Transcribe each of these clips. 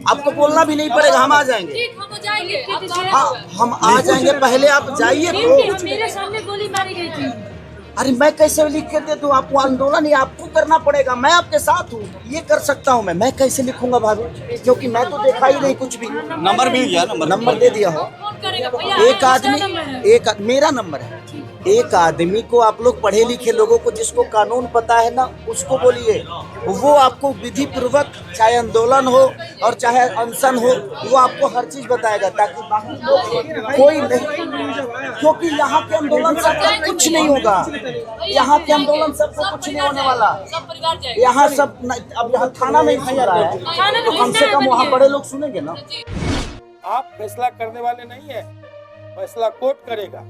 आपको बोलना भी नहीं पड़ेगा, हम आ जाएंगे। ठीक, हम जाएंगे। हाँ, हम आ जाएंगे, पहले आप जाइए तो। मेरे सामने गोली मारी गई थी। अरे मैं कैसे लिख के दे दूं आपको? आंदोलन ये आपको करना पड़ेगा, मैं आपके साथ हूँ, ये कर सकता हूँ मैं कैसे लिखूंगा भाभी? क्योंकि मैं तो देखा ही नहीं कुछ भी। नंबर मिल गया, नंबर दे दिया हो। कौन करेगा भैया? एक आदमी, मेरा नंबर है। एक आदमी को, आप लोग पढ़े लिखे लोगों को, जिसको कानून पता है ना, उसको बोलिए, वो आपको विधि पूर्वक, चाहे आंदोलन हो और चाहे अनशन हो, वो आपको हर चीज बताएगा, ताकि बाकी लोग कोई नहीं। क्योंकि यहाँ के आंदोलन से कुछ नहीं होगा, यहाँ के आंदोलन सबको कुछ नहीं होने वाला। सब परिवार जाएगा। यहाँ सब अब यहाँ थाना में ही रहा है, तो कम से कम वहाँ बड़े लोग सुनेंगे ना। आप फैसला करने वाले नहीं है, फैसला कोर्ट करेगा।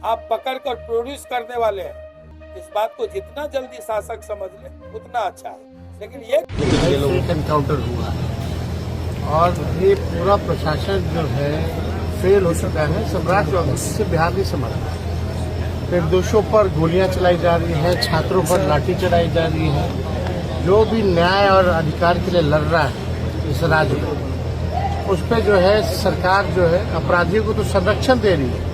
आप पकड़ कर प्रोड्यूस करने वाले हैं। इस बात को जितना जल्दी शासक समझ ले उतना अच्छा है। लेकिन ये एक एनकाउंटर हुआ है और ये पूरा प्रशासन जो है फेल हो चुका है। सम्राट चौधरी से बिहार नहीं संभल रहा है। निर्दोषों पर गोलियां चलाई जा रही है, छात्रों पर लाठी चलाई जा रही है। जो भी न्याय और अधिकार के लिए लड़ रहा है इस राज्य में, उस पर जो है सरकार जो है अपराधियों को तो संरक्षण दे रही है।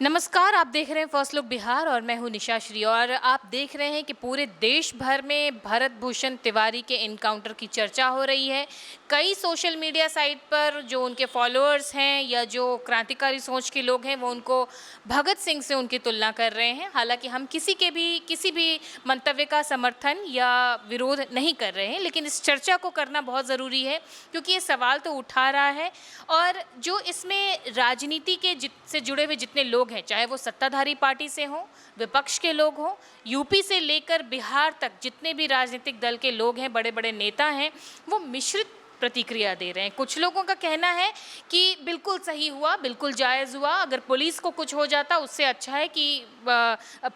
नमस्कार, आप देख रहे हैं फर्स्ट लुक बिहार और मैं हूं निशा श्री। और आप देख रहे हैं कि पूरे देश भर में भरत भूषण तिवारी के इनकाउंटर की चर्चा हो रही है। कई सोशल मीडिया साइट पर जो उनके फॉलोअर्स हैं या जो क्रांतिकारी सोच के लोग हैं, वो उनको भगत सिंह से उनकी तुलना कर रहे हैं। हालांकि हम किसी भी मंतव्य का समर्थन या विरोध नहीं कर रहे हैं, लेकिन इस चर्चा को करना बहुत ज़रूरी है क्योंकि ये सवाल तो उठा रहा है। और जो इसमें राजनीति के से जुड़े हुए जितने लोग हैं, चाहे वो सत्ताधारी पार्टी से हों, विपक्ष के लोग हों, यूपी से लेकर बिहार तक जितने भी राजनीतिक दल के लोग हैं, बड़े बड़े नेता हैं, वो मिश्रित प्रतिक्रिया दे रहे हैं। कुछ लोगों का कहना है कि बिल्कुल सही हुआ, बिल्कुल जायज़ हुआ, अगर पुलिस को कुछ हो जाता उससे अच्छा है कि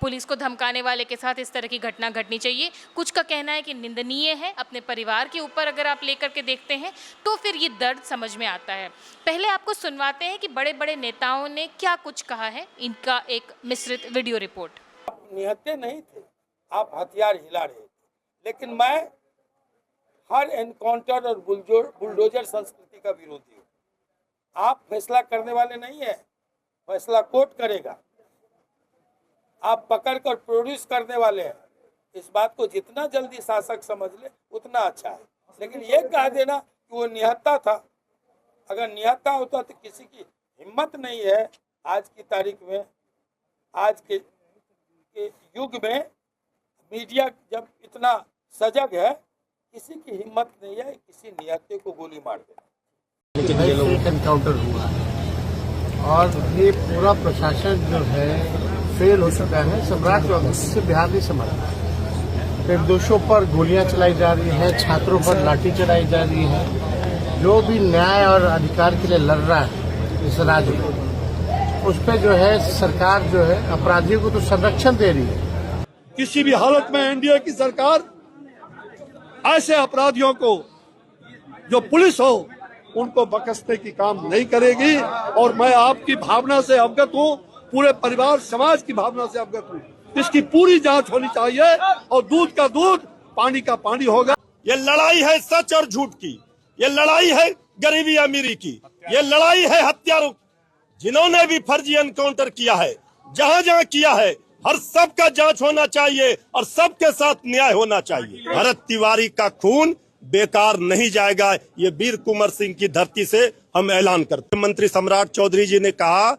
पुलिस को धमकाने वाले के साथ इस तरह की घटना घटनी चाहिए। कुछ का कहना है कि निंदनीय है। अपने परिवार के ऊपर अगर आप लेकर के देखते हैं तो फिर ये दर्द समझ में आता है। पहले आपको सुनवाते हैं कि बड़े बड़े नेताओं ने क्या कुछ कहा है। इनका एक मिश्रित वीडियो रिपोर्ट। आप निहत्थे नहीं थे, आप हथियार हिला रहे थे। लेकिन मैं हर एनकाउंटर और बुलडोजर संस्कृति का विरोधी हूँ। आप फैसला करने वाले नहीं है, फैसला कोर्ट करेगा। आप पकड़ कर प्रोड्यूस करने वाले हैं। इस बात को जितना जल्दी शासक समझ ले उतना अच्छा है। लेकिन ये कह देना कि वो निहत्था था, अगर निहत्था होता तो किसी की हिम्मत नहीं है आज की तारीख में, आज के युग में मीडिया जब इतना सजग है, किसी की हिम्मत नहीं है किसी निहत्थे को गोली मार देना। एक एनकाउंटर हुआ है और ये पूरा प्रशासन जो है फेल हो चुका है। सम्राट चौधरी से बिहार नहीं संभल रहा है। निर्दोषों पर गोलियां चलाई जा रही है, छात्रों पर लाठी चलाई जा रही है। जो भी न्याय और अधिकार के लिए लड़ रहा है इस राज्य में, उस पर जो है सरकार जो है अपराधियों को तो संरक्षण दे रही है। किसी भी हालत में एनडीए की सरकार ऐसे अपराधियों को, जो पुलिस हो, उनको बख्शने की काम नहीं करेगी। और मैं आपकी भावना से अवगत हूँ, पूरे परिवार समाज की भावना से अवगत हूँ। इसकी पूरी जांच होनी चाहिए और दूध का दूध, पानी का पानी होगा। ये लड़ाई है सच और झूठ की, ये लड़ाई है गरीबी अमीरी की, ये लड़ाई है हत्यारों। जिन्होंने भी फर्जी एनकाउंटर किया है, जहाँ जहाँ किया है, हर सब का जांच होना चाहिए और सबके साथ न्याय होना चाहिए। भरत तिवारी का खून बेकार नहीं जाएगा, ये वीर कुंवर सिंह की धरती से हम ऐलान करते हैं। मंत्री सम्राट चौधरी जी ने कहा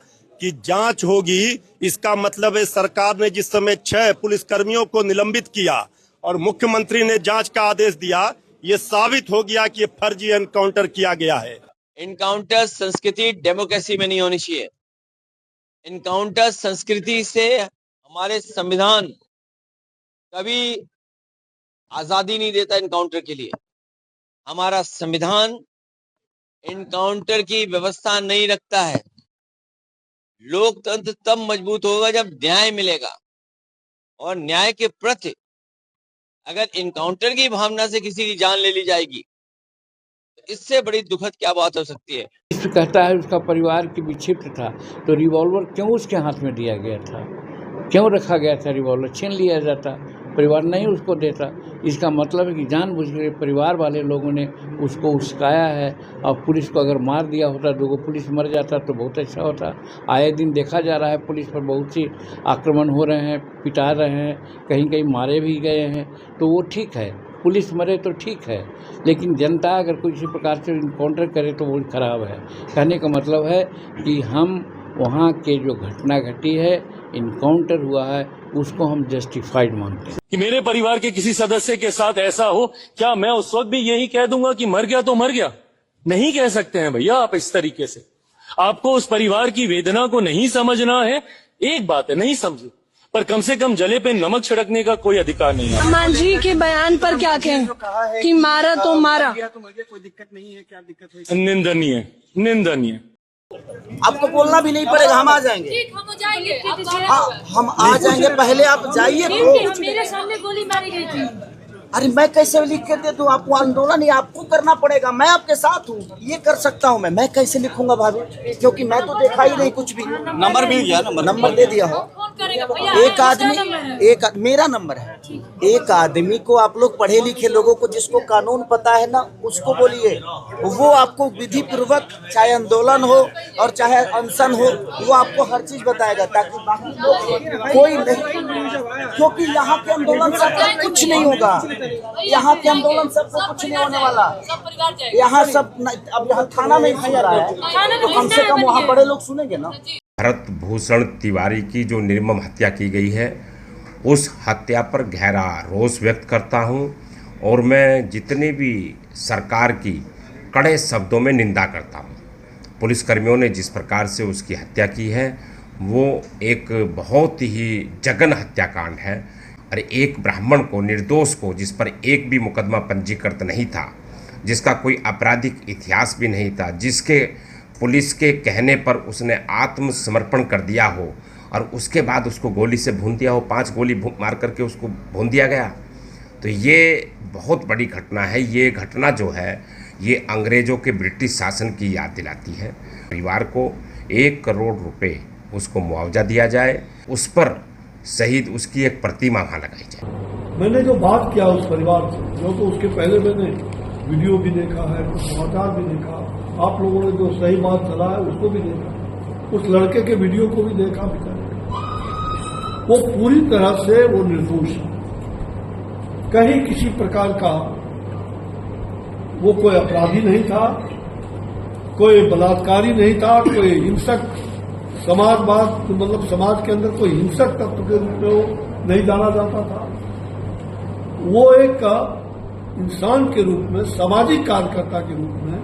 कि जांच होगी, इसका मतलब है सरकार ने जिस समय 6 पुलिसकर्मियों को निलंबित किया और मुख्यमंत्री ने जांच का आदेश दिया, ये साबित हो गया कि ये फर्जी एनकाउंटर किया गया है। एनकाउंटर संस्कृति डेमोक्रेसी में नहीं होनी चाहिए। एनकाउंटर संस्कृति से हमारे संविधान कभी आजादी नहीं देता एनकाउंटर के लिए। हमारा संविधान एनकाउंटर की व्यवस्था नहीं रखता है। लोकतंत्र तब मजबूत होगा जब न्याय मिलेगा, और न्याय के प्रति अगर एनकाउंटर की भावना से किसी की जान ले ली जाएगी, तो इससे बड़ी दुखद क्या बात हो सकती है। कहता है उसका परिवार की विक्षिप्त था, तो रिवॉल्वर क्यों उसके हाथ में दिया गया था? क्यों रखा गया था? रिवॉल्वर छीन लिया जाता, परिवार नहीं उसको देता। इसका मतलब है कि जानबूझकर परिवार वाले लोगों ने उसको उस्काया है। और पुलिस को अगर मार दिया होता, दो पुलिस मर जाता तो बहुत अच्छा होता। आए दिन देखा जा रहा है पुलिस पर बहुत सी आक्रमण हो रहे हैं, पिटा रहे हैं, कहीं कहीं मारे भी गए हैं, तो वो ठीक है, पुलिस मरे तो ठीक है, लेकिन जनता अगर किसी प्रकार से इनकाउंटर करे तो वो खराब है। कहने का मतलब है कि हम वहाँ के जो घटना घटी है, इनकाउंटर हुआ है, उसको हम जस्टिफाइड मानते हैं। कि मेरे परिवार के किसी सदस्य के साथ ऐसा हो, क्या मैं उस वक्त भी यही कह दूंगा कि मर गया तो मर गया? नहीं कह सकते हैं भैया आप इस तरीके से। आपको उस परिवार की वेदना को नहीं समझना है, एक बात है, नहीं समझे, पर कम से कम जले पे नमक छिड़कने का कोई अधिकार नहीं है। मांझी के बयान पर क्या कहें कि मारा तो मारा? कोई दिक्कत नहीं है, क्या दिक्कत है? निंदनीय, निंदनीय। आपको बोलना भी नहीं पड़ेगा, हम आ जाएंगे। ठीक, हम जाएंगे। हाँ, हम आ जाएंगे, पहले आप जाइए तो। मेरे सामने गोली मारी गई थी। अरे मैं कैसे लिख के दे दूं आपको? आंदोलन ये आपको करना पड़ेगा, मैं आपके साथ हूँ, ये कर सकता हूँ मैं कैसे लिखूंगा भाभी? क्योंकि मैं तो देखा ही नहीं कुछ भी। नंबर मिल गया, नंबर दे दिया हो। कौन करेगा भैया? एक आदमी, मेरा नंबर है। एक आदमी को, आप लोग पढ़े लिखे लोगों को, जिसको कानून पता है ना, उसको बोलिए। वो आपको विधि पूर्वक, चाहे आंदोलन हो और चाहे अनशन हो, वो आपको हर चीज बताएगा, ताकि बाकी लोग कोई नहीं, क्योंकि यहाँ के आंदोलन से कुछ नहीं होगा। यहाँ के आंदोलन सबको कुछ नहीं होने वाला। यहाँ सब अब यहाँ थाना में एफआईआर आया है, तो कम से कम वहाँ बड़े लोग सुनेंगे ना। भरत भूषण तिवारी की जो निर्मम हत्या की गई है, उस हत्या पर गहरा रोष व्यक्त करता हूं और मैं जितने भी सरकार की कड़े शब्दों में निंदा करता हूं। पुलिसकर्मियों ने जिस प्रकार से उसकी हत्या की है, वो एक बहुत ही जघन्य हत्याकांड है। और एक ब्राह्मण को, निर्दोष को, जिस पर एक भी मुकदमा पंजीकृत नहीं था, जिसका कोई आपराधिक इतिहास भी नहीं था, जिसके पुलिस के कहने पर उसने आत्मसमर्पण कर दिया हो और उसके बाद उसको गोली से भून दिया हो, 5 गोली मार करके उसको भून दिया गया, तो ये बहुत बड़ी घटना है। ये घटना जो है, ये अंग्रेज़ों के ब्रिटिश शासन की याद दिलाती है। परिवार को 1 करोड़ रुपए उसको मुआवजा दिया जाए, उस पर शहीद उसकी एक प्रतिमा वहाँ लगाई जाए। मैंने जो बात किया उस परिवार से, जो तो उसके पहले मैंने वीडियो भी देखा है, समाचार भी देखा, आप लोगों ने जो सही बात चला है उसको भी देखा, उस लड़के के वीडियो को भी देखा बेचारे। वो पूरी तरह से वो निर्दोष है, कहीं किसी प्रकार का वो कोई अपराधी नहीं था, कोई बलात्कारी नहीं था, कोई हिंसक समाजवाद, मतलब समाज के अंदर कोई हिंसक तत्व के रूप में वो नहीं जाना जाता था। वो एक इंसान के रूप में, सामाजिक कार्यकर्ता के रूप में,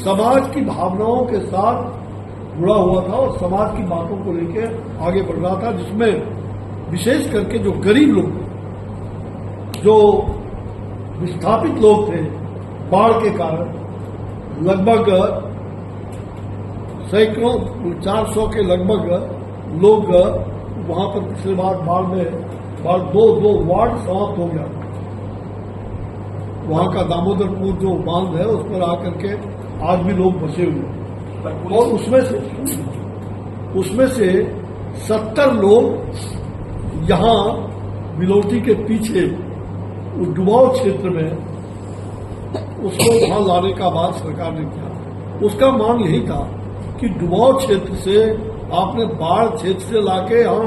समाज की भावनाओं के साथ जुड़ा हुआ था और समाज की बातों को लेकर आगे बढ़ रहा था, जिसमें विशेष करके जो गरीब लोग, जो विस्थापित लोग थे बाढ़ के कारण, लगभग सैकड़ों, 400 के लगभग लोग वहां पर पिछले बार बाढ़ में दो वार्ड समाप्त हो गया। वहां का दामोदरपुर जो बांध है उस पर आकर के आज भी लोग बसे हुए, और उसमें से 70 लोग यहाँ बिलौटी के पीछे उस डुबाव क्षेत्र में, उसको वहां लाने का बात सरकार ने किया। उसका मांग यही था कि डुबाव क्षेत्र से आपने बाढ़ क्षेत्र से लाके यहाँ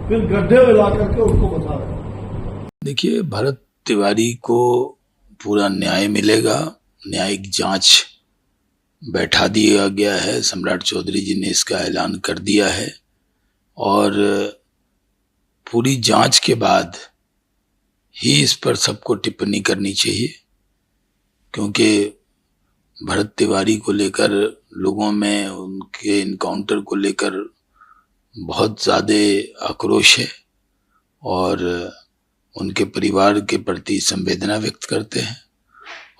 फिर गड्ढे में ला करके उसको बचा रहे। देखिए, भरत तिवारी को पूरा न्याय मिलेगा। न्यायिक जांच बैठा दिया गया है, सम्राट चौधरी जी ने इसका ऐलान कर दिया है, और पूरी जांच के बाद ही इस पर सबको टिप्पणी करनी चाहिए, क्योंकि भरत तिवारी को लेकर लोगों में, उनके इनकाउंटर को लेकर बहुत ज़्यादा आक्रोश है और उनके परिवार के प्रति संवेदना व्यक्त करते हैं।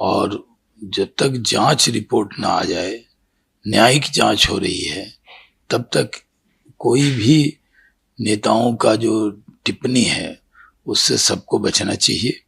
और जब तक जांच रिपोर्ट ना आ जाए, न्यायिक जांच हो रही है, तब तक कोई भी नेताओं का जो टिप्पणी है उससे सबको बचना चाहिए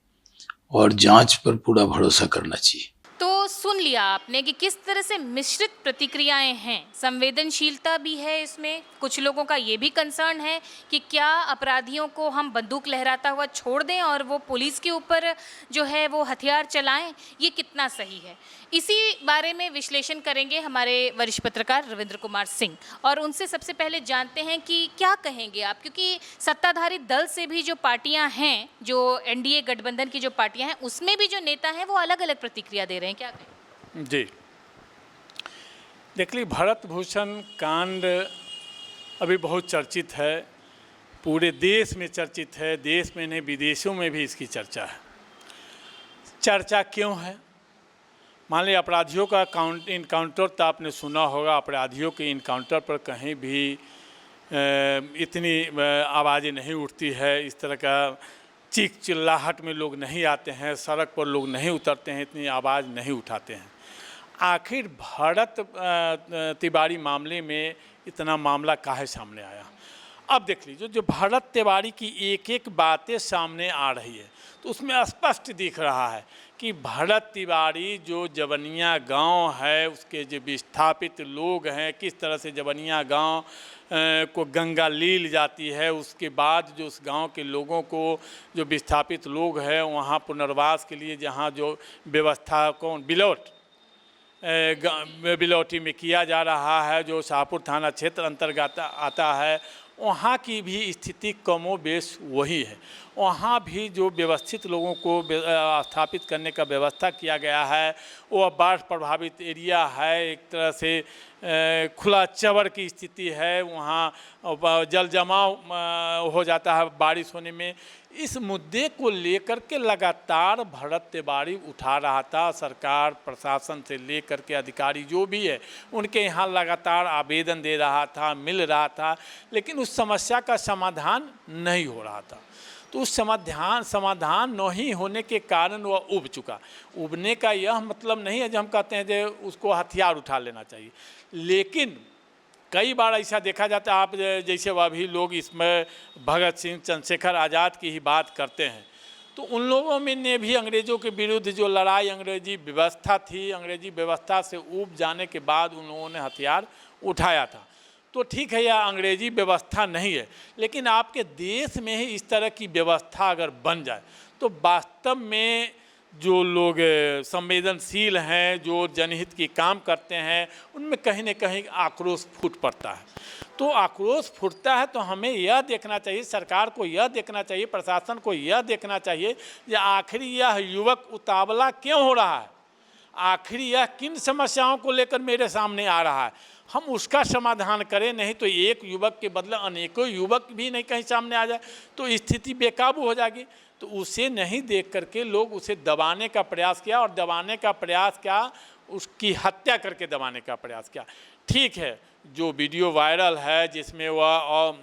और जांच पर पूरा भरोसा करना चाहिए। तो सुन लिया आपने कि किस तरह से मिश्रित प्रतिक्रियाएं हैं, संवेदनशीलता भी है इसमें। कुछ लोगों का ये भी कंसर्न है कि क्या अपराधियों को हम बंदूक लहराता हुआ छोड़ दें और वो पुलिस के ऊपर जो है वो हथियार चलाएं, ये कितना सही है। इसी बारे में विश्लेषण करेंगे हमारे वरिष्ठ पत्रकार रविंद्र कुमार सिंह, और उनसे सबसे पहले जानते हैं कि क्या कहेंगे आप, क्योंकि सत्ताधारी दल से भी जो पार्टियां हैं, जो एनडीए गठबंधन की जो पार्टियां हैं, उसमें भी जो नेता हैं वो अलग अलग प्रतिक्रिया दे रहे हैं, क्या कहें? जी, देख ली, भरत भूषण कांड अभी बहुत चर्चित है, पूरे देश में चर्चित है, देश में नहीं विदेशों में भी इसकी चर्चा है। चर्चा क्यों है? मान लीजिए अपराधियों का इनकाउंटर तो आपने सुना होगा, अपराधियों के इनकाउंटर पर कहीं भी इतनी आवाज़ें नहीं उठती है, इस तरह का चीख चिल्लाहट में लोग नहीं आते हैं, सड़क पर लोग नहीं उतरते हैं, इतनी आवाज़ नहीं उठाते हैं। आखिर भरत तिवारी मामले में इतना मामला काहे सामने आया? अब देख लीजिए, जो भरत तिवारी की एक एक बातें सामने आ रही है तो उसमें स्पष्ट दिख रहा है कि भरत तिवारी जो जवनिया गांव है, उसके जो विस्थापित लोग हैं, किस तरह से जवनिया गांव को गंगा लील जाती है, उसके बाद जो उस गांव के लोगों को, जो विस्थापित लोग हैं, वहाँ पुनर्वास के लिए जहाँ जो व्यवस्था बिलौटी में किया जा रहा है, जो शाहपुर थाना क्षेत्र अंतर्गत आता है, वहाँ की भी स्थिति कमोबेश वही है। वहाँ भी जो व्यवस्थित लोगों को स्थापित करने का व्यवस्था किया गया है, वो बाढ़ प्रभावित एरिया है, एक तरह से खुला चवर की स्थिति है, वहाँ जल जमाव हो जाता है बारिश होने में। इस मुद्दे को लेकर के लगातार भरत तिवारी उठा रहा था, सरकार प्रशासन से लेकर के अधिकारी जो भी है उनके यहाँ लगातार आवेदन दे रहा था, मिल रहा था, लेकिन उस समस्या का समाधान नहीं हो रहा था। तो उस समाधान नहीं होने के कारण वह उब चुका। उबने का यह मतलब नहीं है जो हम कहते हैं जो उसको हथियार उठा लेना चाहिए, लेकिन कई बार ऐसा देखा जाता है, आप जैसे वह भी लोग इसमें भगत सिंह, चंद्रशेखर आज़ाद की ही बात करते हैं, तो उन लोगों में ने भी अंग्रेज़ों के विरुद्ध जो लड़ाई, अंग्रेजी व्यवस्था थी, अंग्रेजी व्यवस्था से ऊब जाने के बाद उन लोगों ने हथियार उठाया था। तो ठीक है, यह अंग्रेजी व्यवस्था नहीं है, लेकिन आपके देश में ही इस तरह की व्यवस्था अगर बन जाए तो वास्तव में जो लोग संवेदनशील हैं, जो जनहित की काम करते हैं, उनमें कहीं न कहीं आक्रोश फूट पड़ता है। तो आक्रोश फूटता है तो हमें यह देखना चाहिए, सरकार को यह देखना चाहिए, प्रशासन को यह देखना चाहिए कि आखिर यह युवक उतावला क्यों हो रहा है, आखिर यह किन समस्याओं को लेकर मेरे सामने आ रहा है, हम उसका समाधान करें। नहीं तो एक युवक के बदले अनेकों युवक भी नहीं कहीं सामने आ जाए तो स्थिति बेकाबू हो जाएगी। तो उसे नहीं देख करके लोग उसे दबाने का प्रयास किया, और दबाने का प्रयास क्या, उसकी हत्या करके दबाने का प्रयास किया। ठीक है, जो वीडियो वायरल है जिसमें वह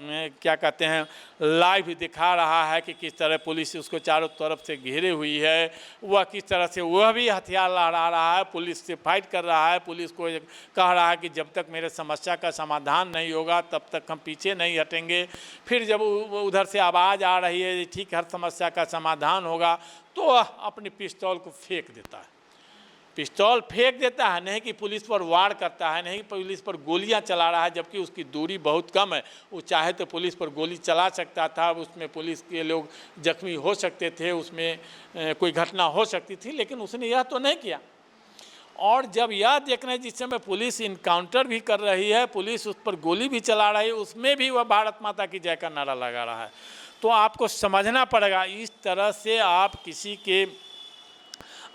क्या कहते हैं, लाइव दिखा रहा है कि किस तरह पुलिस उसको चारों तरफ से घेरे हुई है, वह किस तरह से वह भी हथियार लहरा रहा है, पुलिस से फाइट कर रहा है, पुलिस को कह रहा है कि जब तक मेरे समस्या का समाधान नहीं होगा तब तक हम पीछे नहीं हटेंगे। फिर जब उधर से आवाज़ आ रही है ठीक हर समस्या का समाधान होगा, तो वह अपनी पिस्तौल को फेंक देता है, पिस्तौल फेंक देता है, नहीं कि पुलिस पर वार करता है, नहीं पुलिस पर गोलियां चला रहा है, जबकि उसकी दूरी बहुत कम है। वो चाहे तो पुलिस पर गोली चला सकता था, उसमें पुलिस के लोग जख्मी हो सकते थे, उसमें कोई घटना हो सकती थी, लेकिन उसने यह तो नहीं किया। और जब यह देखना है जिस समय पुलिस इनकाउंटर भी कर रही है, पुलिस उस पर गोली भी चला रही है, उसमें भी वह भारत माता की जय का नारा लगा रहा है। तो आपको समझना पड़ेगा, इस तरह से आप किसी के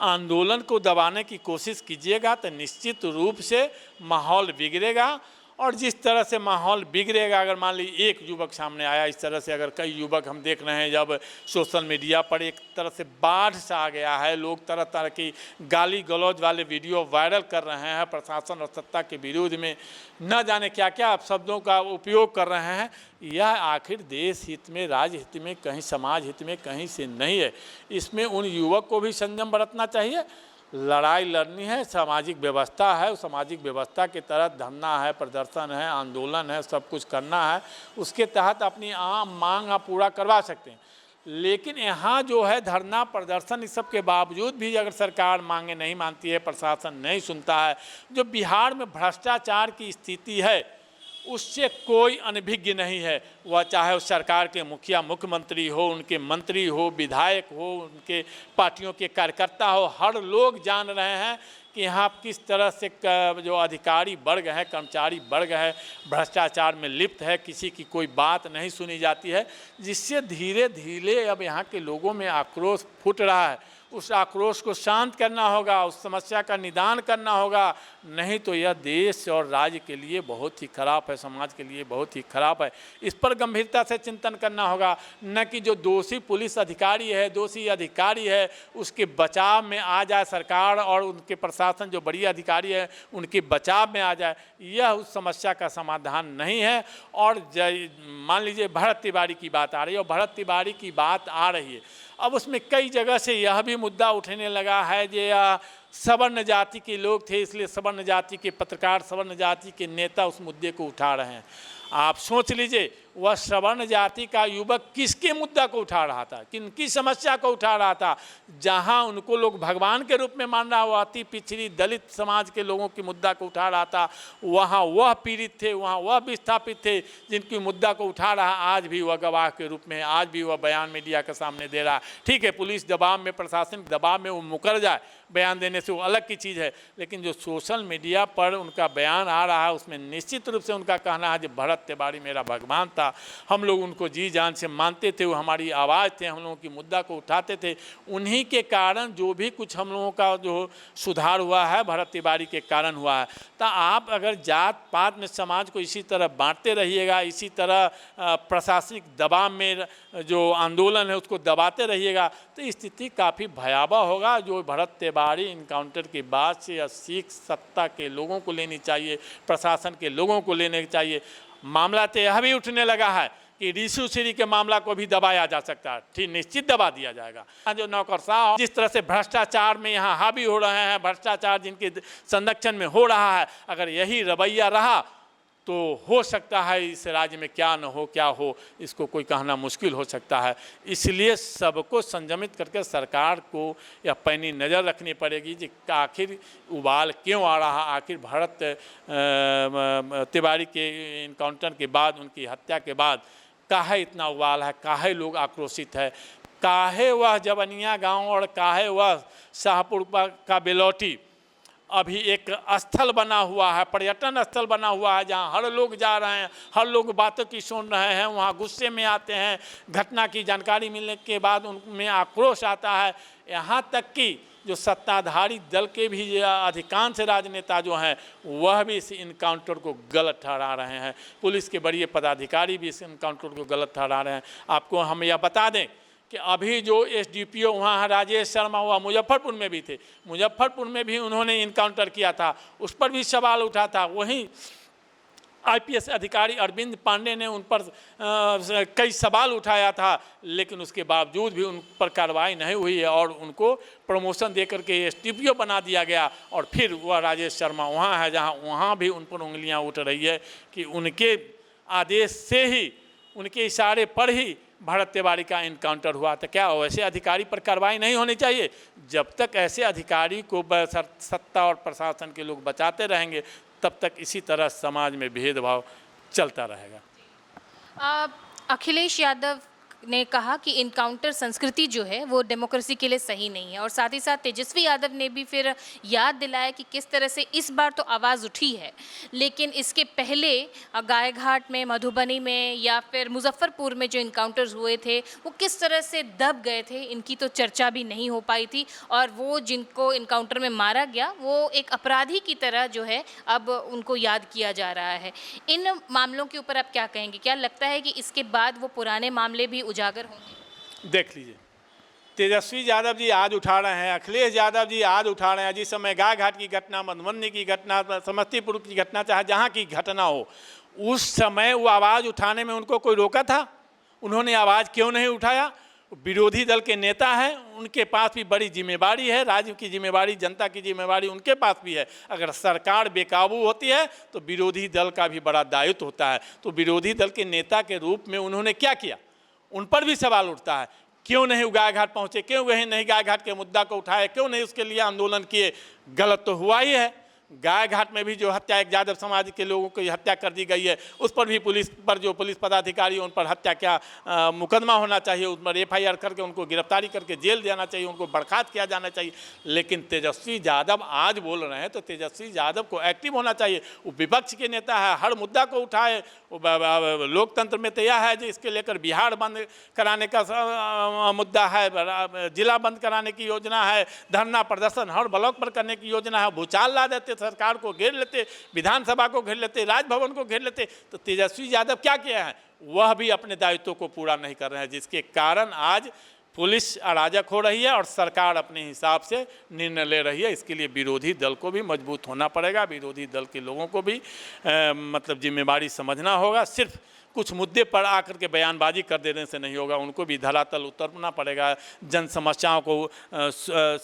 आंदोलन को दबाने की कोशिश कीजिएगा तो निश्चित रूप से माहौल बिगड़ेगा। और जिस तरह से माहौल बिगड़ेगा, अगर मान लीजिए एक युवक सामने आया इस तरह से, अगर कई युवक हम देख रहे हैं जब सोशल मीडिया पर एक तरह से बाढ़ सा आ गया है, लोग तरह तरह की गाली गलौज वाले वीडियो वायरल कर रहे हैं प्रशासन और सत्ता के विरोध में, न जाने क्या क्या शब्दों का उपयोग कर रहे हैं। यह आखिर देश हित में, राज्य हित में, कहीं समाज हित में कहीं से नहीं है। इसमें उन युवक को भी संयम बरतना चाहिए। लड़ाई लड़नी है, सामाजिक व्यवस्था है, उस सामाजिक व्यवस्था के तहत धरना है, प्रदर्शन है, आंदोलन है, सब कुछ करना है, उसके तहत अपनी आम मांग आप पूरा करवा सकते हैं। लेकिन यहाँ जो है धरना प्रदर्शन इस सब के बावजूद भी अगर सरकार मांगे नहीं मानती है, प्रशासन नहीं सुनता है, जो बिहार में भ्रष्टाचार की स्थिति है उससे कोई अनभिज्ञ नहीं है। वह चाहे उस सरकार के मुखिया मुख्यमंत्री हो, उनके मंत्री हो, विधायक हो, उनके पार्टियों के कार्यकर्ता हो, हर लोग जान रहे हैं कि यहाँ किस तरह से जो अधिकारी वर्ग है, कर्मचारी वर्ग है, भ्रष्टाचार में लिप्त है, किसी की कोई बात नहीं सुनी जाती है, जिससे धीरे धीरे अब यहाँ के लोगों में आक्रोश फूट रहा है। उस आक्रोश को शांत करना होगा, उस समस्या का निदान करना होगा, नहीं तो यह देश और राज्य के लिए बहुत ही खराब है, समाज के लिए बहुत ही खराब है। इस पर गंभीरता से चिंतन करना होगा, न कि जो दोषी पुलिस अधिकारी है, दोषी अधिकारी है, उसके बचाव में आ जाए सरकार और उनके प्रशासन जो बड़ी अधिकारी है उनके बचाव में आ जाए, यह उस समस्या का समाधान नहीं है। और मान लीजिए भरत तिवारी की बात आ रही है और भरत तिवारी की बात आ रही है, अब उसमें कई जगह से यह भी मुद्दा उठने लगा है जो सवर्ण जाति के लोग थे, इसलिए सवर्ण जाति के पत्रकार, सवर्ण जाति के नेता उस मुद्दे को उठा रहे हैं। आप सोच लीजिए वह सवर्ण जाति का युवक किसके मुद्दा को उठा रहा था, किनकी समस्या को उठा रहा था। जहां उनको लोग भगवान के रूप में मान रहा, वो अति पिछड़ी दलित समाज के लोगों की मुद्दा को उठा रहा था, वहां वह पीड़ित थे, वहां वह विस्थापित थे जिनकी मुद्दा को उठा रहा। आज भी वह गवाह के रूप में, आज भी वह बयान मीडिया के सामने दे रहा है। ठीक है, पुलिस दबाव में, प्रशासन दबाव में वो मुकर जाए बयान देने से, वो अलग की चीज़ है, लेकिन जो सोशल मीडिया पर उनका बयान आ रहा है उसमें निश्चित रूप से उनका कहना है कि भरत तिवारी मेरा भगवान था, हम लोग उनको जी जान से मानते थे, वो हमारी आवाज़ थे, हम लोगों की मुद्दा को उठाते थे, उन्हीं के कारण जो भी कुछ हम लोगों का जो सुधार हुआ है भरत तिवारी के कारण हुआ है। तो आप अगर जात पात में समाज को इसी तरह बांटते रहिएगा, इसी तरह प्रशासनिक दबाव में जो आंदोलन है उसको दबाते रहिएगा, तो स्थिति काफ़ी भयावह होगा। जो भरत तिवारी इनकाउंटर के बाद से सीख सत्ता के लोगों को लेनी चाहिए, प्रशासन के लोगों को लेने चाहिए। मामला तो यह भी उठने लगा है कि ऋषि श्री के मामला को भी दबाया जा सकता है, ठीक निश्चित दबा दिया जाएगा। जो नौकरशाह जिस तरह से भ्रष्टाचार में यहाँ हावी हो रहे हैं, भ्रष्टाचार जिनके संरक्षण में हो रहा है, अगर यही रवैया रहा तो हो सकता है इस राज्य में क्या न हो, क्या हो, इसको कोई कहना मुश्किल हो सकता है। इसलिए सबको संयमित करके सरकार को यह पैनी नज़र रखनी पड़ेगी कि आखिर उबाल क्यों आ रहा, आखिर भरत तिवारी के इनकाउंटर के बाद, उनकी हत्या के बाद काहे इतना उबाल है, काहे लोग आक्रोशित है, काहे वह जवनिया गांव और काहे वह शाहपुर का बेलौटी अभी एक स्थल बना हुआ है, पर्यटन स्थल बना हुआ है, जहां हर लोग जा रहे हैं, हर लोग बातों की सुन रहे हैं, वहां गुस्से में आते हैं, घटना की जानकारी मिलने के बाद उनमें आक्रोश आता है। यहाँ तक कि जो सत्ताधारी दल के भी अधिकांश राजनेता जो हैं वह भी इस इनकाउंटर को गलत ठहरा रहे हैं, पुलिस के बड़े पदाधिकारी भी इस इनकाउंटर को गलत ठहरा रहे हैं। आपको हम यह बता दें कि अभी जो एसडीपीओ वहाँ राजेश शर्मा हुआ, मुजफ्फरपुर में भी थे, मुजफ्फरपुर में भी उन्होंने इनकाउंटर किया था, उस पर भी सवाल उठा था। वहीं आईपीएस अधिकारी अरविंद पांडे ने उन पर कई सवाल उठाया था, लेकिन उसके बावजूद भी उन पर कार्रवाई नहीं हुई है और उनको प्रमोशन देकर के एसडीपीओ बना दिया गया। और फिर वह राजेश शर्मा वहाँ है जहाँ वहाँ भी उन पर उंगलियाँ उठ रही है कि उनके आदेश से ही, उनके इशारे पर ही भरत तिवारी का इनकाउंटर हुआ। तो क्या वैसे अधिकारी पर कार्रवाई नहीं होनी चाहिए? जब तक ऐसे अधिकारी को सत्ता और प्रशासन के लोग बचाते रहेंगे तब तक इसी तरह समाज में भेदभाव चलता रहेगा। अखिलेश यादव ने कहा कि इनकाउंटर संस्कृति जो है वो डेमोक्रेसी के लिए सही नहीं है, और साथ ही साथ तेजस्वी यादव ने भी फिर याद दिलाया कि किस तरह से इस बार तो आवाज़ उठी है, लेकिन इसके पहले गायघाट में, मधुबनी में या फिर मुजफ्फरपुर में जो इनकाउंटर्स हुए थे वो किस तरह से दब गए थे, इनकी तो चर्चा भी नहीं हो पाई थी। और वो जिनको इनकाउंटर में मारा गया वो एक अपराधी की तरह जो है अब उनको याद किया जा रहा है। इन मामलों के ऊपर आप क्या कहेंगे? क्या लगता है कि इसके बाद वो पुराने मामले भी उजागर होंगे? देख लीजिए, तेजस्वी यादव जी आज उठा रहे हैं, अखिलेश यादव जी आज उठा रहे हैं। जिस समय गायघाट की घटना, मधुबनी की घटना, समस्तीपुर की घटना, चाहे जहाँ की घटना हो, उस समय वो आवाज़ उठाने में उनको कोई रोका था? उन्होंने आवाज़ क्यों नहीं उठाया? विरोधी दल के नेता हैं, उनके पास भी बड़ी जिम्मेवारी है, राज्य की जिम्मेवारी, जनता की जिम्मेवारी उनके पास भी है। अगर सरकार बेकाबू होती है तो विरोधी दल का भी बड़ा दायित्व होता है। तो विरोधी दल के नेता के रूप में उन्होंने क्या किया, उन पर भी सवाल उठता है। क्यों नहीं गाय घाट पहुँचे, क्यों वही नहीं गाय घाट के मुद्दा को उठाए, क्यों नहीं उसके लिए आंदोलन किए। गलत तो हुआ ही है। गाय घाट में भी जो हत्या, एक यादव समाज के लोगों की हत्या कर दी गई है, उस पर भी पुलिस पर जो पुलिस पदाधिकारी उन पर हत्या क्या मुकदमा होना चाहिए, उस पर FIR करके उनको गिरफ्तारी करके जेल जाना चाहिए, उनको बर्खास्त किया जाना चाहिए। लेकिन तेजस्वी यादव आज बोल रहे हैं तो तेजस्वी यादव को एक्टिव होना चाहिए। वो विपक्ष के नेता है, हर मुद्दा को उठाए। लोकतंत्र में तो यह है जो इसके लेकर बिहार बंद कराने का मुद्दा है, जिला बंद कराने की योजना है, धरना प्रदर्शन हर ब्लॉक पर करने की योजना है। भूचाल ला देते, सरकार को घेर लेते, विधानसभा को घेर लेते, राजभवन को घेर लेते। तो तेजस्वी यादव क्या किया है, वह भी अपने दायित्व को पूरा नहीं कर रहे हैं, जिसके कारण आज पुलिस अराजक हो रही है और सरकार अपने हिसाब से निर्णय ले रही है। इसके लिए विरोधी दल को भी मजबूत होना पड़ेगा, विरोधी दल के लोगों को भी मतलब जिम्मेदारी समझना होगा। सिर्फ कुछ मुद्दे पर आकर के बयानबाजी कर देने से नहीं होगा, उनको भी धरातल उतरना पड़ेगा, जन समस्याओं को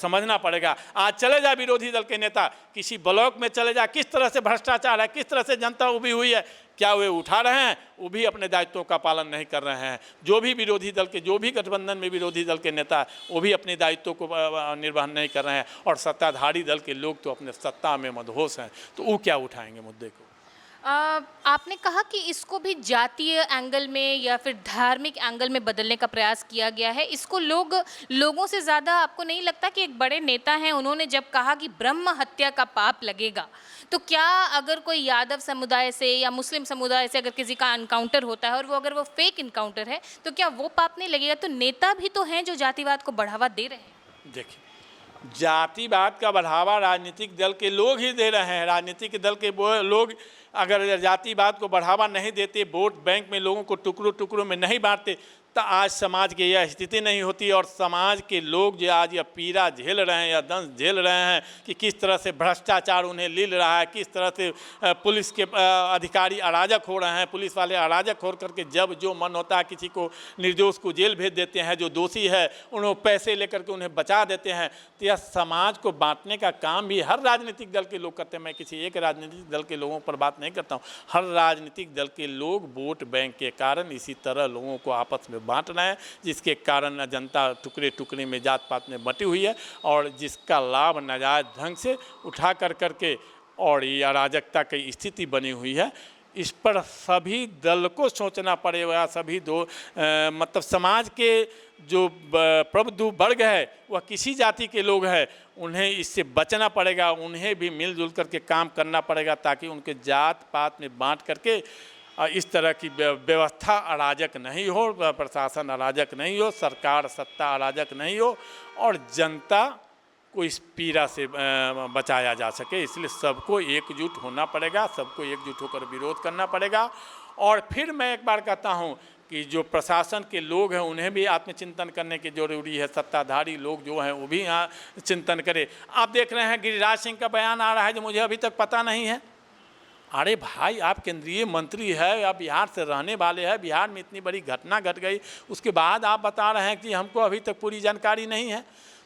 समझना पड़ेगा। आज चले जाए विरोधी दल के नेता किसी ब्लॉक में चले जाए, किस तरह से भ्रष्टाचार है, किस तरह से जनता उभी हुई है, क्या वे उठा रहे हैं? वो भी अपने दायित्वों का पालन नहीं कर रहे हैं। जो भी विरोधी दल के, जो भी गठबंधन में विरोधी दल के नेता, वो भी अपने दायित्वों को निर्वहन नहीं कर रहे हैं। और सत्ताधारी दल के लोग तो अपने सत्ता में मदहोश हैं, तो वो क्या उठाएंगे मुद्दे को। आपने कहा कि इसको भी जातीय एंगल में या फिर धार्मिक एंगल में बदलने का प्रयास किया गया है। इसको लोगों से ज़्यादा आपको नहीं लगता कि एक बड़े नेता हैं, उन्होंने जब कहा कि ब्रह्म हत्या का पाप लगेगा, तो क्या अगर कोई यादव समुदाय से या मुस्लिम समुदाय से अगर किसी का एनकाउंटर होता है और अगर वो फेक इनकाउंटर है, तो क्या वो पाप नहीं लगेगा? तो नेता भी तो हैं जो जातिवाद को बढ़ावा दे रहे हैं। देखिए, जातिवाद का बढ़ावा राजनीतिक दल के लोग ही दे रहे हैं। राजनीतिक दल के लोग अगर जातिवाद को बढ़ावा नहीं देते, वोट बैंक में लोगों को टुकड़ों टुकड़ों में नहीं बांटते, तो आज समाज की यह स्थिति नहीं होती। और समाज के लोग जो आज यह पीड़ा झेल रहे हैं या दंश झेल रहे हैं कि किस तरह से भ्रष्टाचार उन्हें लील रहा है, किस तरह से पुलिस के अधिकारी अराजक हो रहे हैं, पुलिस वाले अराजक हो करके जब जो मन होता है किसी को निर्दोष को जेल भेज देते हैं, जो दोषी है उन्हें पैसे लेकर के उन्हें बचा देते हैं। तो यह समाज को बांटने का काम भी हर राजनीतिक दल के लोग करते हैं। मैं किसी एक राजनीतिक दल के लोगों पर बात नहीं करता हूँ, हर राजनीतिक दल के लोग वोट बैंक के कारण इसी तरह लोगों को आपस में बांट रहे हैं, जिसके कारण जनता टुकड़े टुकड़े में जात पात में बटी हुई है और जिसका लाभ नाजायज ढंग से उठा कर करके और ये अराजकता की स्थिति बनी हुई है। इस पर सभी दल को सोचना पड़ेगा। सभी मतलब समाज के जो प्रबुद्ध वर्ग है वह किसी जाति के लोग हैं, उन्हें इससे बचना पड़ेगा, उन्हें भी मिलजुल करके काम करना पड़ेगा ताकि उनके जात पात में बांट करके इस तरह की व्यवस्था अराजक नहीं हो, प्रशासन अराजक नहीं हो, सरकार सत्ता अराजक नहीं हो और जनता को इस पीड़ा से बचाया जा सके। इसलिए सबको एकजुट होना पड़ेगा, सबको एकजुट होकर विरोध करना पड़ेगा। और फिर मैं एक बार कहता हूँ कि जो प्रशासन के लोग हैं उन्हें भी आत्मचिंतन करने की जरूरी है। सत्ताधारी लोग जो हैं वो भी यहाँ चिंतन करें। आप देख रहे हैं गिरिराज सिंह का बयान आ रहा है जो मुझे अभी तक पता नहीं है। अरे भाई, आप केंद्रीय मंत्री है, आप बिहार से रहने वाले हैं, बिहार में इतनी बड़ी घटना घट गई, उसके बाद आप बता रहे हैं कि हमको अभी तक पूरी जानकारी नहीं है।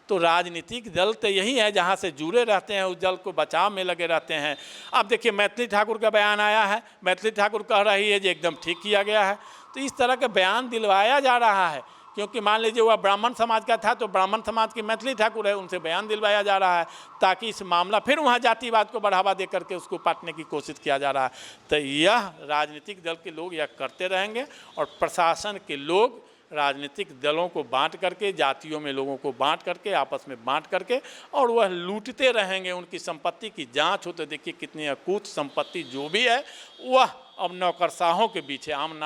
तो राजनीतिक दल तो यही है जहाँ से जुड़े रहते हैं, उस दल को बचाव में लगे रहते हैं। अब देखिए, मैथिली ठाकुर का बयान आया है, मैथिली ठाकुर कह रही है कि एकदम ठीक किया गया है। तो इस तरह का बयान दिलवाया जा रहा है, क्योंकि मान लीजिए वह ब्राह्मण समाज का था तो ब्राह्मण समाज की मैथिली ठाकुर है, उनसे बयान दिलवाया जा रहा है ताकि इस मामला फिर वहाँ जातिवाद को बढ़ावा दे करके उसको पाटने की कोशिश किया जा रहा है। तो यह राजनीतिक दल के लोग यह करते रहेंगे और प्रशासन के लोग राजनीतिक दलों को बांट करके, जातियों में लोगों को बांट करके, आपस में बांट करके और वह लूटते रहेंगे। उनकी संपत्ति की जांच हो तो देखिए कितनी अकूत संपत्ति जो भी है वह अब नौकरशाहों के बीच है, आम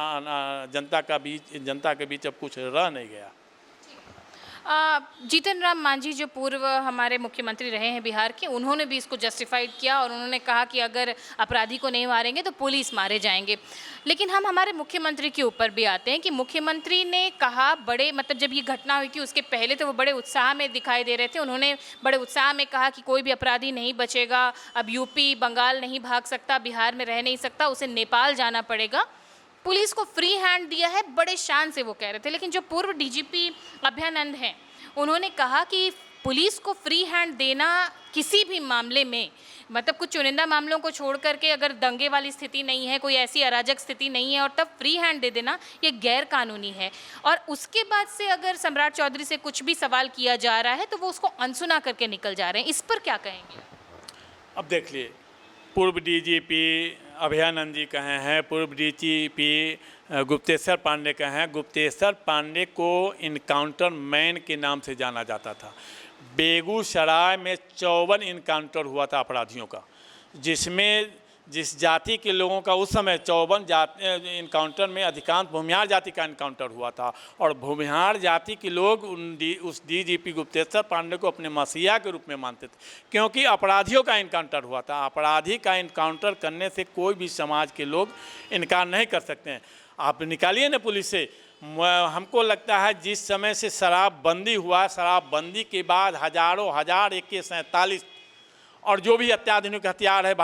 जनता के बीच अब कुछ रह नहीं गया। जीतन राम मांझी जो पूर्व हमारे मुख्यमंत्री रहे हैं बिहार के, उन्होंने भी इसको जस्टिफाइड किया और उन्होंने कहा कि अगर अपराधी को नहीं मारेंगे तो पुलिस मारे जाएंगे। लेकिन हम हमारे मुख्यमंत्री के ऊपर भी आते हैं कि मुख्यमंत्री ने कहा मतलब जब ये घटना हुई थी उसके पहले तो वो बड़े उत्साह में दिखाई दे रहे थे। उन्होंने बड़े उत्साह में कहा कि कोई भी अपराधी नहीं बचेगा, अब यूपी बंगाल नहीं भाग सकता, बिहार में रह नहीं सकता, उसे नेपाल जाना पड़ेगा। पुलिस को फ्री हैंड दिया है, बड़े शान से वो कह रहे थे। लेकिन जो पूर्व डीजीपी अभयानंद हैं, उन्होंने कहा कि पुलिस को फ्री हैंड देना किसी भी मामले में, मतलब कुछ चुनिंदा मामलों को छोड़ करके, अगर दंगे वाली स्थिति नहीं है, कोई ऐसी अराजक स्थिति नहीं है और तब फ्री हैंड दे देना, ये गैर कानूनी है। और उसके बाद से अगर सम्राट चौधरी से कुछ भी सवाल किया जा रहा है तो वो उसको अनसुना करके निकल जा रहे हैं। इस पर क्या कहेंगे? अब देख लिए, पूर्व डीजीपी अभयानंद जी कहे हैं, पूर्व डीजीपी गुप्तेश्वर पांडे कहे हैं। गुप्तेश्वर पांडे को इनकाउंटर मैन के नाम से जाना जाता था। बेगूसराय में 54 इनकाउंटर हुआ था अपराधियों का, जिसमें जिस जाति के लोगों का उस समय 54 इनकाउंटर में अधिकांश भूमिहार जाति का इनकाउंटर हुआ था। और भूमिहार जाति के लोग उस डीजीपी गुप्तेश्वर पांडे को अपने मसीहा के रूप में मानते थे, क्योंकि अपराधियों का इनकाउंटर हुआ था। अपराधी का इनकाउंटर करने से कोई भी समाज के लोग इनकार नहीं कर सकते हैं। आप निकालिए ना पुलिस से। हमको लगता है जिस समय से शराबबंदी हुआ, शराबबंदी के बाद हजारों हजार AK-47 और जो भी अत्याधुनिक हथियार है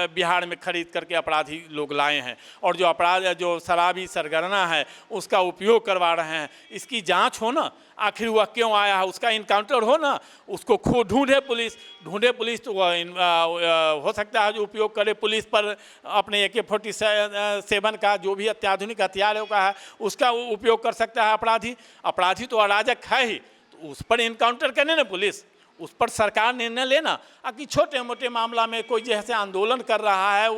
बिहार में खरीद करके अपराधी लोग लाए हैं, और जो शराबी सरगना है उसका उपयोग करवा रहे हैं। इसकी जांच हो ना, आखिर वह क्यों आया है, उसका इनकाउंटर हो ना, उसको खुद ढूंढे पुलिस तो हो सकता है जो उपयोग करे पुलिस पर अपने AK-47 का जो भी अत्याधुनिक हथियार है उसका उपयोग कर सकता है अपराधी तो अराजक है ही, तो उस पर इनकाउंटर करे ना पुलिस, उस पर सरकार निर्णय लेना। कि छोटे मोटे मामला में कोई जैसे आंदोलन कर रहा है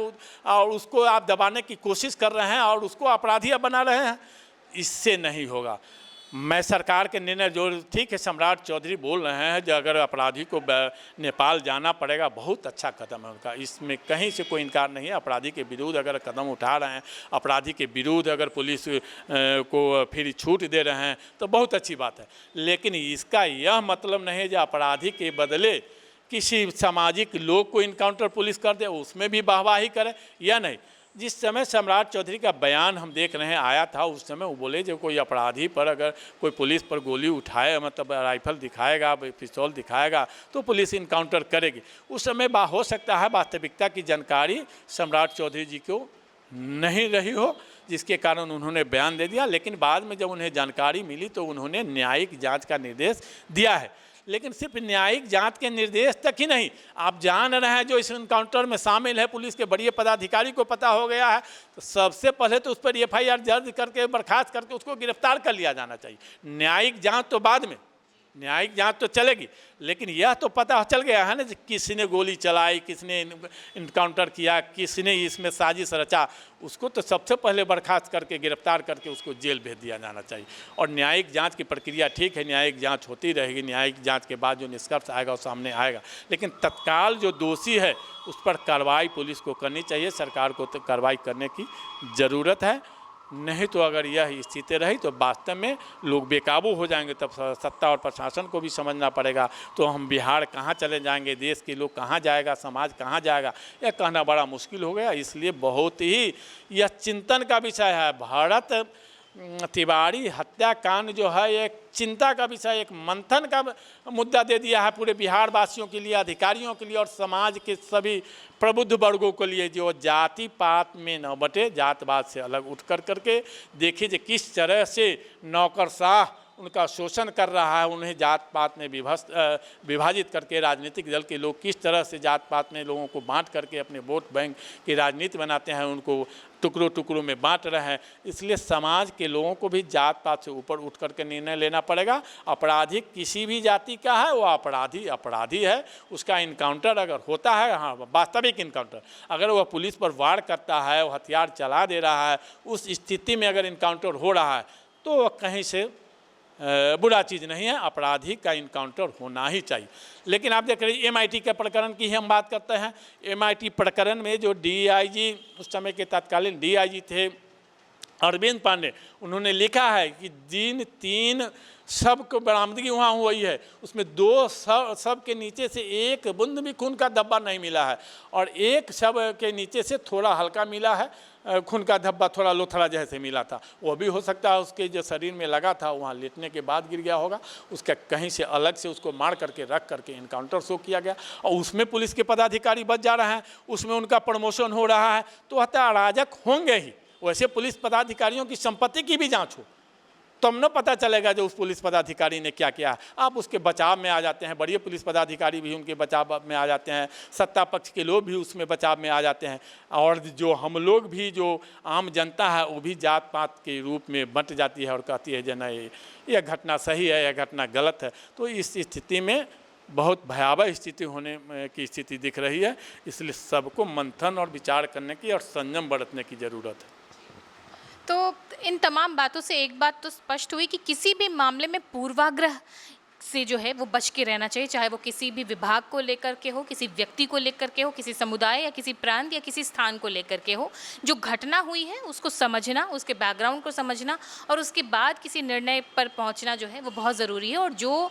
और उसको आप दबाने की कोशिश कर रहे हैं और उसको अपराधी बना रहे हैं, इससे नहीं होगा। मैं सरकार के निर्णय जो ठीक है, सम्राट चौधरी बोल रहे हैं जो अगर अपराधी को नेपाल जाना पड़ेगा, बहुत अच्छा कदम है उनका, इसमें कहीं से कोई इनकार नहीं है। अपराधी के विरुद्ध अगर कदम उठा रहे हैं, अपराधी के विरुद्ध अगर पुलिस को फिर छूट दे रहे हैं तो बहुत अच्छी बात है। लेकिन इसका यह मतलब नहीं है जो अपराधी के बदले किसी सामाजिक लोग को इनकाउंटर पुलिस कर दे, उसमें भी वाहवाही करे, या नहीं। जिस समय सम्राट चौधरी का बयान हम देख रहे हैं आया था, उस समय वो बोले जो कोई अपराधी पर अगर कोई पुलिस पर गोली उठाए, मतलब राइफल दिखाएगा, पिस्तौल दिखाएगा तो पुलिस इनकाउंटर करेगी। उस समय हो सकता है वास्तविकता की जानकारी सम्राट चौधरी जी को नहीं रही हो, जिसके कारण उन्होंने बयान दे दिया। लेकिन बाद में जब उन्हें जानकारी मिली तो उन्होंने न्यायिक जाँच का निर्देश दिया है। लेकिन सिर्फ न्यायिक जांच के निर्देश तक ही नहीं, आप जान रहे हैं जो इस इनकाउंटर में शामिल है पुलिस के बड़े पदाधिकारी को पता हो गया है, तो सबसे पहले तो उस पर FIR दर्ज करके बर्खास्त करके उसको गिरफ्तार कर लिया जाना चाहिए। न्यायिक जांच तो बाद में, न्यायिक जांच तो चलेगी, लेकिन यह तो पता चल गया है ना किसने गोली चलाई, किसने इनकाउंटर किया, किसने इसमें साजिश रचा, उसको तो सबसे पहले बर्खास्त करके गिरफ्तार करके उसको जेल भेज दिया जाना चाहिए। और न्यायिक जांच की प्रक्रिया ठीक है, न्यायिक जांच होती रहेगी, न्यायिक जांच के बाद जो निष्कर्ष आएगा वो सामने आएगा। लेकिन तत्काल जो दोषी है उस पर कार्रवाई पुलिस को करनी चाहिए, सरकार को तो कार्रवाई करने की ज़रूरत है। नहीं तो अगर यह स्थिति रही तो वास्तव में लोग बेकाबू हो जाएंगे। तब सत्ता और प्रशासन को भी समझना पड़ेगा, तो हम बिहार कहाँ चले जाएंगे, देश के लोग कहाँ जाएगा, समाज कहाँ जाएगा, यह कहना बड़ा मुश्किल हो गया। इसलिए बहुत ही यह चिंतन का विषय है। भारत तिवारी हत्याकांड जो है एक चिंता का विषय, एक मंथन का मुद्दा दे दिया है पूरे बिहार वासियों के लिए, अधिकारियों के लिए और समाज के सभी प्रबुद्ध वर्गों के लिए, जो जाति पात में न बटे, जातवाद से अलग उठ करके देखिए किस तरह से नौकरशाह उनका शोषण कर रहा है, उन्हें जात पात में विभाजित करके राजनीतिक दल के लोग किस तरह से जात पात में लोगों को बांट करके अपने वोट बैंक की राजनीति बनाते हैं, उनको टुकड़ों टुकड़ों में बांट रहे हैं। इसलिए समाज के लोगों को भी जात पात से ऊपर उठ करके निर्णय लेना पड़ेगा। अपराधी किसी भी जाति का है, वो अपराधी है, उसका इनकाउंटर अगर होता है, हाँ वास्तविक इनकाउंटर, अगर वह पुलिस पर वार करता है, वो हथियार चला दे रहा है, उस स्थिति में अगर इनकाउंटर हो रहा है तो वह कहीं से बुरा चीज़ नहीं है, अपराधी का इनकाउंटर होना ही चाहिए। लेकिन आप देख रहे MIT के प्रकरण की ही हम बात करते हैं। MIT प्रकरण में जो DIG उस समय के तत्कालीन DIG थे अरविंद पांडे, उन्होंने लिखा है कि जिन 3 शव को बरामदगी वहाँ हुई है उसमें 2 शव के नीचे से एक बूंद भी खून का धब्बा नहीं मिला है, और एक शव के नीचे से थोड़ा हल्का मिला है खून का धब्बा, थोड़ा लोथड़ा जैसे मिला था। वो भी हो सकता है उसके जो शरीर में लगा था वहाँ लेटने के बाद गिर गया होगा, उसका कहीं से अलग से उसको मार करके रख करके इनकाउंटर शो किया गया, और उसमें पुलिस के पदाधिकारी बच जा रहे हैं, उसमें उनका प्रमोशन हो रहा है, तो वह अराजक होंगे ही। वैसे पुलिस पदाधिकारियों की संपत्ति की भी जाँच हो, तब न पता चलेगा जो उस पुलिस पदाधिकारी ने क्या किया। आप उसके बचाव में आ जाते हैं, बड़े पुलिस पदाधिकारी भी उनके बचाव में आ जाते हैं, सत्ता पक्ष के लोग भी उसमें बचाव में आ जाते हैं, और जो हम लोग भी, जो आम जनता है, वो भी जात पात के रूप में बंट जाती है और कहती है जो नहीं यह घटना सही है, यह घटना गलत है। तो इस स्थिति में बहुत भयावह स्थिति होने की स्थिति दिख रही है। इसलिए सबको मंथन और विचार करने की और संयम बरतने की ज़रूरत है। तो इन तमाम बातों से एक बात तो स्पष्ट हुई कि किसी भी मामले में पूर्वाग्रह से जो है वो बच के रहना चाहिए, चाहे वो किसी भी विभाग को लेकर के हो, किसी व्यक्ति को लेकर के हो, किसी समुदाय या किसी प्रांत या किसी स्थान को लेकर के हो। जो घटना हुई है उसको समझना, उसके बैकग्राउंड को समझना और उसके बाद किसी निर्णय पर पहुंचना जो है वो बहुत ज़रूरी है। और जो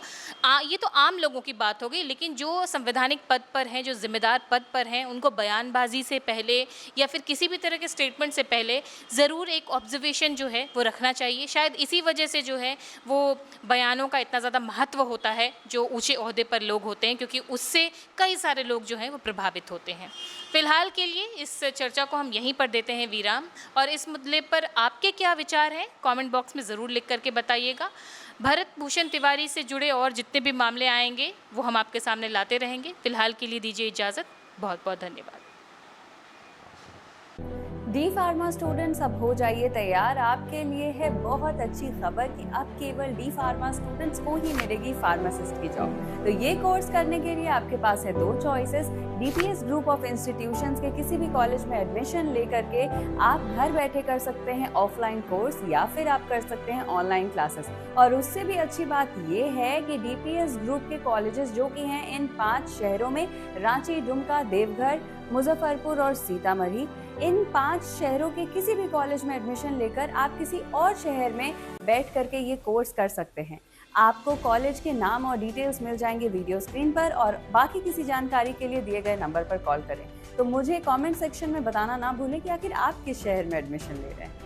ये तो आम लोगों की बात हो गई, लेकिन जो संवैधानिक पद पर हैं, जो जिम्मेदार पद पर हैं, उनको बयानबाजी से पहले या फिर किसी भी तरह के स्टेटमेंट से पहले ज़रूर एक ऑब्जर्वेशन जो है वो रखना चाहिए। शायद इसी वजह से जो है वो बयानों का इतना ज़्यादा महत्व होता है जो ऊंचे ओहदे पर लोग होते हैं, क्योंकि उससे कई सारे लोग जो हैं वो प्रभावित होते हैं। फिलहाल के लिए इस चर्चा को हम यहीं पर देते हैं विराम, और इस मुद्दे पर आपके क्या विचार हैं कमेंट बॉक्स में ज़रूर लिख करके बताइएगा। भरत भूषण तिवारी से जुड़े और जितने भी मामले आएंगे वो हम आपके सामने लाते रहेंगे। फिलहाल के लिए दीजिए इजाज़त, बहुत बहुत धन्यवाद। डी फार्मा स्टूडेंट्स, अब हो जाइए तैयार। आपके लिए है बहुत अच्छी खबर कि अब केवल डी फार्मा स्टूडेंट्स को ही मिलेगी फार्मासिस्ट की जॉब। तो ये कोर्स करने के लिए आपके पास है दो choices. DPS group of institutions के किसी भी कॉलेज में एडमिशन लेकर के आप घर बैठे कर सकते हैं ऑफलाइन कोर्स, या फिर आप कर सकते हैं ऑनलाइन क्लासेस। और उससे भी अच्छी बात ये है कि डीपीएस ग्रुप के कॉलेजेस जो कि हैं इन 5 शहरों में, रांची, दुमका, देवघर, मुजफ्फरपुर और सीतामढ़ी, इन 5 शहरों के किसी भी कॉलेज में एडमिशन लेकर आप किसी और शहर में बैठ करके ये कोर्स कर सकते हैं। आपको कॉलेज के नाम और डिटेल्स मिल जाएंगे वीडियो स्क्रीन पर, और बाकी किसी जानकारी के लिए दिए गए नंबर पर कॉल करें। तो मुझे कमेंट सेक्शन में बताना ना भूलें कि आखिर आप किस शहर में एडमिशन ले रहे हैं।